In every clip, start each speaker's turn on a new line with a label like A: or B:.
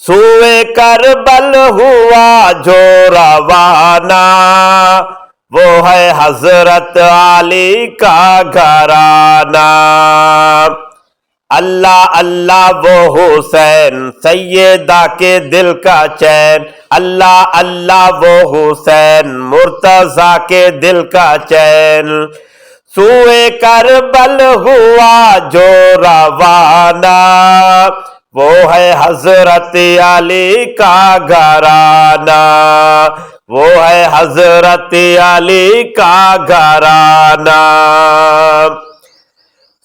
A: سوئے کربل ہوا جو روانہ، وہ ہے حضرت علی کا گھرانہ۔ اللہ اللہ وہ حسین سیدہ کے دل کا چین، اللہ اللہ وہ حسین مرتضیٰ کے دل کا چین۔ سوئے کربل ہوا جو روانہ، وہ ہے حضرت علی کا گھرانہ، وہ ہے حضرت علی کا گھرانہ۔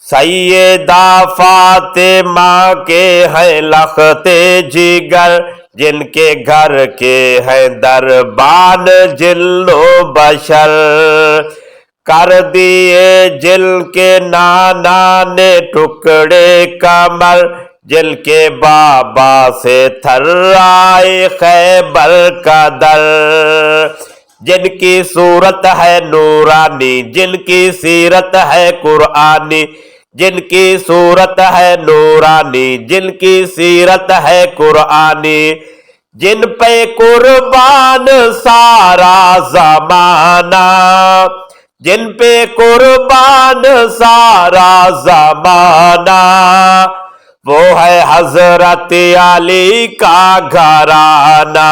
A: سیدہ فاطمہ کے ہیں لخت جگر، جن کے گھر کے ہیں دربان جن و بشر، کر دیے جن کے نانا نے ٹکڑے کمر، جن کے بابا سے تھر آئے خیبر کا در، جن کی صورت ہے نورانی، جن کی سیرت ہے قرآنی، جن کی صورت ہے نورانی، جن کی سیرت ہے قرآنی، جن پہ قربان سارا زمانہ، جن پہ قربان سارا زمانہ، وہ ہے حضرت علی کا گھرانہ۔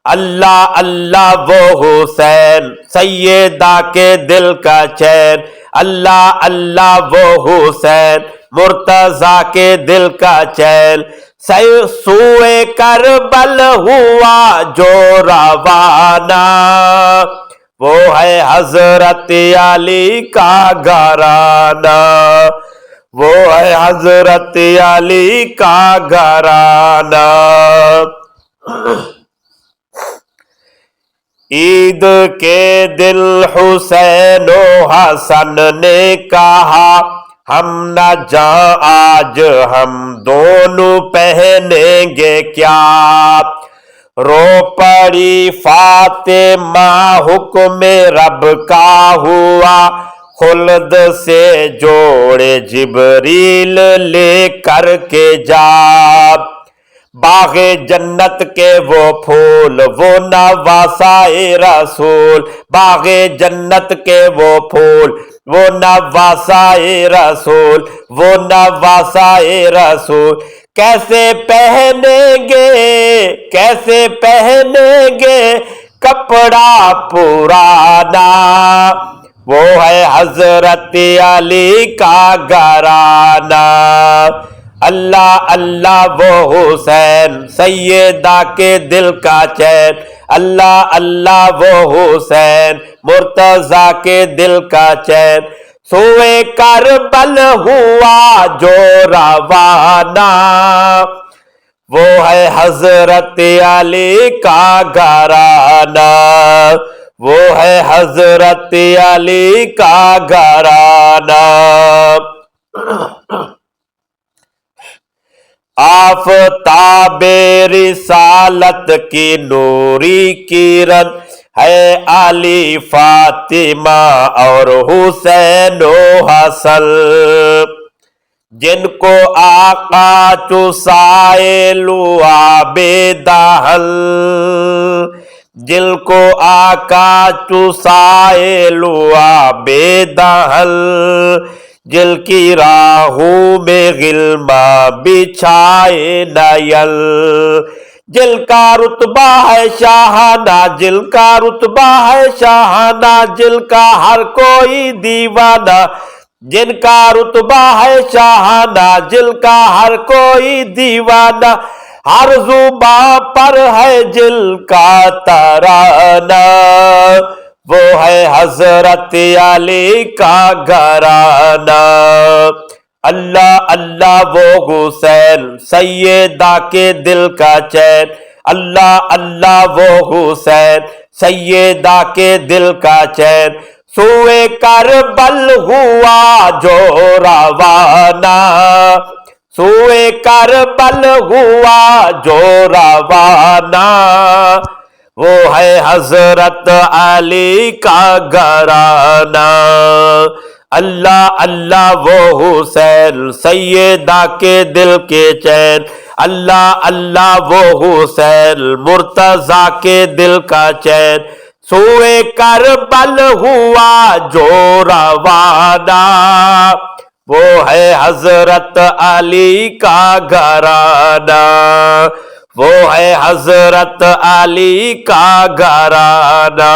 A: اللہ اللہ وہ حسین سیدہ کے دل کا چین، اللہ اللہ وہ حسین مرتضیٰ کے دل کا چین۔ سوئے کربل ہوا جو روانہ، وہ ہے حضرت علی کا گھرانہ، وہ ہے حضرت علی کا گھرانہ۔ عید کے دن حسین و حسن نے کہا، ہم نہ جاں آج ہم دونوں پہنیں گے کیا، رو پڑی فاطمہ حکم رب کا ہوا، خلد سے جوڑے جبریل لے کر کے جا، باغ جنت کے وہ پھول وہ نواسائے رسول، باغ جنت کے وہ پھول وہ نواسائے رسول، وہ نواسائے رسول، کیسے پہنیں گے کیسے پہنیں گے کپڑا پرانا، وہ ہے حضرت علی کا گھرانہ۔ اللہ اللہ وہ حسین سیدہ کے دل کا چین، اللہ اللہ وہ حسین مرتضیٰ کے دل کا چین۔ سوئے کربل ہوا جو روانہ، وہ ہے حضرت علی کا گھرانہ، وہ ہے حضرت علی کا گھرانہ۔ آفتاب رسالت کی نوری کرن ہے علی فاطمہ اور حسین و حسن، جن کو آقا چسائے لعاب دہن، جن کو آقا چسائے لعاب دہن، جل کی راہوں میں غلما بچھائے نیل، جل کا رتبہ ہے شاہانہ، جل کا رتبہ ہے شاہانہ، جل کا ہر کوئی دیوانہ، جن کا رتبہ ہے شاہانہ، جل کا ہر کوئی دیوانہ، ہر زباں پر ہے جل کا ترانہ، وہ ہے حضرت علی کا گھرانہ۔ اللہ اللہ وہ حسین سیدہ کے دل کا چین، اللہ اللہ وہ حسین سیدہ کے دل کا چین۔ سوئے کربل ہوا جو روانہ، سوئے کربل ہوا جو روانہ، وہ ہے حضرت علی کا گھرانہ۔ اللہ اللہ وہ حسین سیدہ کے دل کے چین، اللہ اللہ وہ حسین مرتضی کے دل کا چین، سوئے کربل ہوا جو روانہ، وہ ہے حضرت علی کا گھرانہ، وہ ہے حضرت علی کا گھرانہ۔